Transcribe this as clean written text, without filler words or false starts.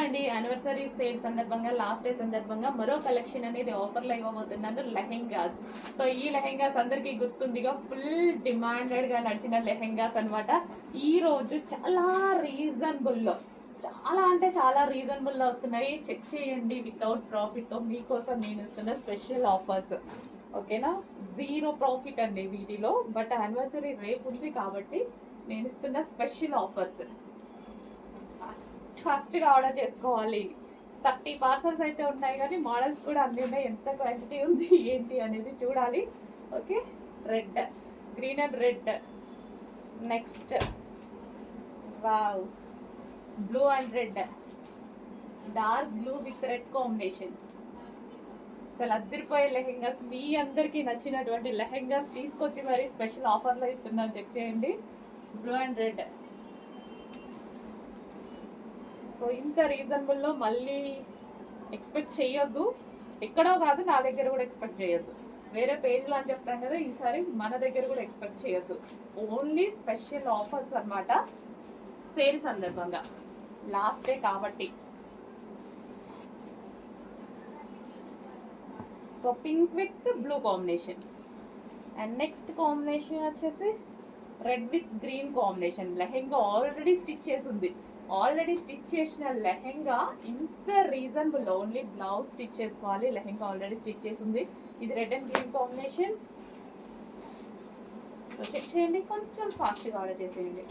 అండి, anniversary sale సందర్భంగా last day సందర్భంగా మరో కలెక్షన్ అనేది ఆఫర్లో ఇవ్వబోతున్నాను, లెహెంగాస్. సో ఈ లెహెంగాస్ అందరికీ గుర్తుందిగా, ఫుల్ డిమాండెడ్గా నడిచిన లెహెంగాస్ అనమాట. ఈ రోజు చాలా రీజనబుల్లో, చాలా అంటే చాలా రీజనబుల్లో వస్తున్నాయి. చెక్ చేయండి. వితౌట్ ప్రాఫిట్తో మీకోసం నేను ఇస్తున్న స్పెషల్ ఆఫర్స్. ఓకేనా, జీరో ప్రాఫిట్ అండి వీటిలో. బట్ యానివర్సరీ రేపు ఉంది కాబట్టి నేను ఇస్తున్న స్పెషల్ ఆఫర్స్. ఫస్ట్గా ఆర్డర్ చేసుకోవాలి. 30 పార్సల్స్ అయితే ఉన్నాయి, కానీ మోడల్స్ కూడా అన్నీ ఉన్నాయి. ఎంత క్వాంటిటీ ఉంది ఏంటి అనేది చూడాలి. Okay, red, green and red. Next wow, blue and red, dark blue with red combination. అసలు అద్దరిపోయే లెహెంగాస్, మీ అందరికీ నచ్చినటువంటి లెహెంగాస్ తీసుకొచ్చి మరి స్పెషల్ ఆఫర్లో ఇస్తున్నాను. చెక్ చేయండి. Blue and red. సో ఇంత రీజనబుల్లో మళ్ళీ ఎక్స్పెక్ట్ చేయొద్దు. ఎక్కడో కాదు, నా దగ్గర కూడా ఎక్స్పెక్ట్ చేయొద్దు. వేరే పేజ్లో అని చెప్తాను కదా, ఈసారి మన దగ్గర కూడా ఎక్స్పెక్ట్ చేయొద్దు. ఓన్లీ స్పెషల్ ఆఫర్స్ అన్నమాట, సేల్ సందర్భంగా, లాస్ట్ డే కాబట్టి. So pink with blue combination. And next combination వచ్చేసి red with green combination. Lehenga already stitch చేసి ఉంది. ఆల్రెడీ స్టిచ్ చేసిన లెహెంగా ఇంత రీజనబుల్. ఓన్లీ బ్లౌజ్ స్టిచ్ చేసుకోవాలి, లెహెంగా ఆల్రెడీ స్టిచ్ చేసి ఉంది. ఇది red and green combination. So check చేయండి, కొంచెం ఫాస్ట్గా ఆర్డర్ చేసేయండి.